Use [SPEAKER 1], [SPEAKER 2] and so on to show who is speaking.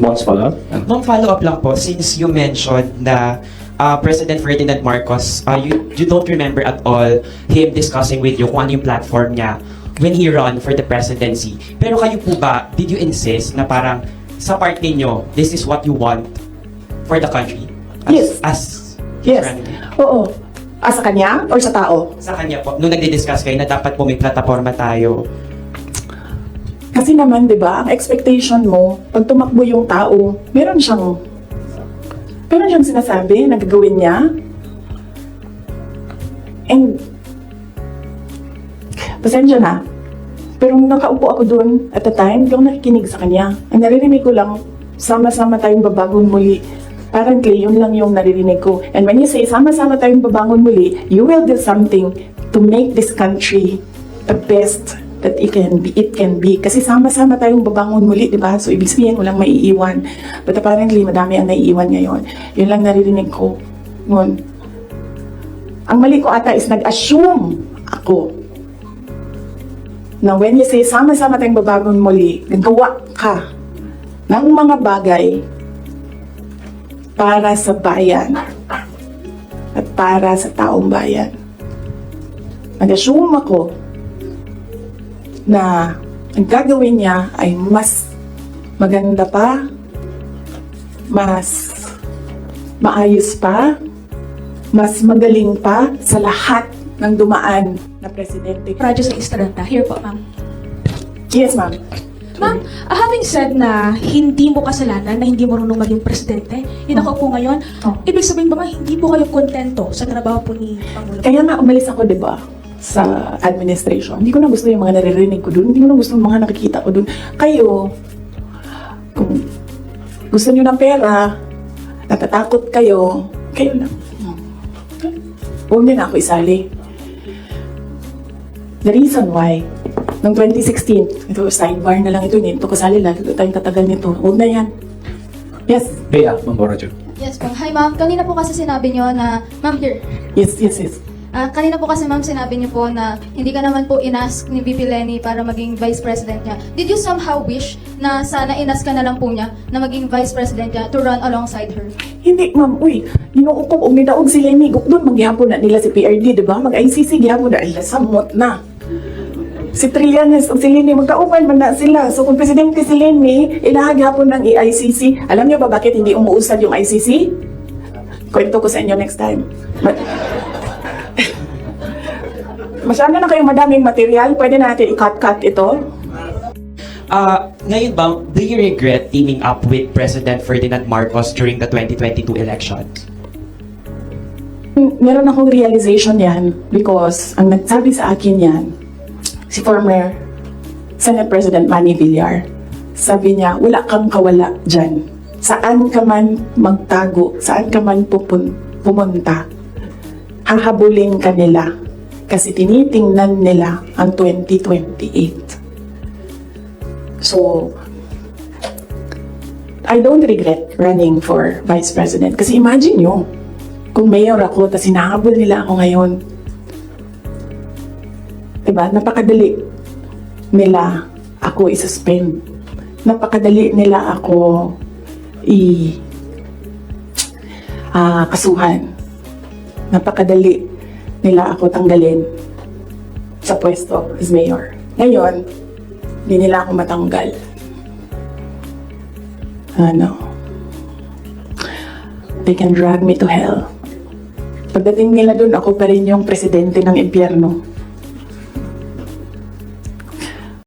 [SPEAKER 1] One follow-up?
[SPEAKER 2] Ma'am, follow-up lang po, since you mentioned na President Ferdinand Marcos, you don't remember at all him discussing with you kung ano yung platform niya when he run for the presidency. Pero kayo po ba, did you insist na parang sa part ninyo, this is what you want for the country?
[SPEAKER 3] Yes. Yes. Oo. Sa kanya or sa tao?
[SPEAKER 2] Sa kanya po, nung nagdi-discuss kayo na dapat po may plataforma tayo.
[SPEAKER 3] Kasi naman, di ba, ang expectation mo, pag tumakbo yung tao, meron siyang sinasabi na gagawin niya. And, pasensya na. Pero nung nakaupo ako doon at the time, hindi ako nakikinig sa kanya. Ang naririnig ko lang, sama-sama tayong babagong muli. Apparently, yun lang yung naririnig ko. And when you say, sama-sama tayong babangon muli, you will do something to make this country the best that it can be. Kasi sama-sama tayong babangon muli, di ba? So, ibig sabihin, walang maiiwan. But apparently, madami ang naiiwan ngayon. Yun lang naririnig ko. Ngun. Ang mali ko ata is nag-assume ako na when you say, sama-sama tayong babangon muli, nagawa ka ng mga bagay para sa bayan at para sa taong bayan. Nag-assume ako na ang gagawin niya ay mas maganda pa, mas maayos pa, mas magaling pa sa lahat ng dumaan na presidente.
[SPEAKER 4] Radyo sa Estrada. Here po, ma'am.
[SPEAKER 3] Yes, ma'am.
[SPEAKER 4] Ma'am, having said na hindi mo kasalanan na hindi marunong maging presidente, yun ako po ngayon, ibig sabihin ba hindi po kayo kontento sa trabaho po ni Pangulo?
[SPEAKER 3] Kaya nga umalis ako, di ba, sa administration. Hindi ko na gusto yung mga naririnig ko doon. Hindi ko na gusto yung mga nakikita ko doon. Kayo, kung gusto nyo ng pera, natatakot kayo, kayo lang. Huwag nyo na ako isali. The reason why, noong 2016, ito, sidebar na lang ito, nito kasali lang, ito tayong tatagal nito. Huwag na yan. Yes.
[SPEAKER 1] Bea, Ma'am Borracho.
[SPEAKER 5] Yes po. Hi ma'am, kanina po kasi sinabi niyo na, ma'am here.
[SPEAKER 3] Yes.
[SPEAKER 5] Kanina po kasi ma'am sinabi niyo po na hindi ka naman po inask ni VP Lenny para maging vice president niya. Did you somehow wish na sana inask ka na lang po niya na maging vice president niya to run alongside her?
[SPEAKER 3] Hindi, ma'am. Uy, ginuupo og nidaog sila ni doon mangyapon na nila si PRD, di ba? Mag-ICC gyapon na ay samot na. Si Trillanes o si Lenny, magkauman man na sila. So kung presidente si Lenny, ilahaghapon ng ICC. Alam niyo ba bakit hindi umuusad yung ICC? Kwento ko sa inyo next time. Masyado na kayong madaming material. Pwede natin i-cut ito.
[SPEAKER 2] Ngayon ba, do you regret teaming up with President Ferdinand Marcos during the 2022 election?
[SPEAKER 3] Meron akong realization yan because ang nagsabi sa akin yan, si former Senate President Manny Villar. Sabi niya, wala kang kawala dyan. Saan ka man magtago, saan ka man pumunta, hahabulin ka nila. Kasi tinitingnan nila ang 2028. So, I don't regret running for Vice President. Kasi imagine nyo, kung mayor ako, tapos hinahabol nila ako ngayon. Diba? Napakadali nila ako i-suspend. Napakadali nila ako kasuhan. Napakadali nila ako tanggalin sa pwesto as mayor. Ngayon, hindi nila ako matanggal. They can drag me to hell. Pagdating nila dun, ako pa rin yung presidente ng impyerno.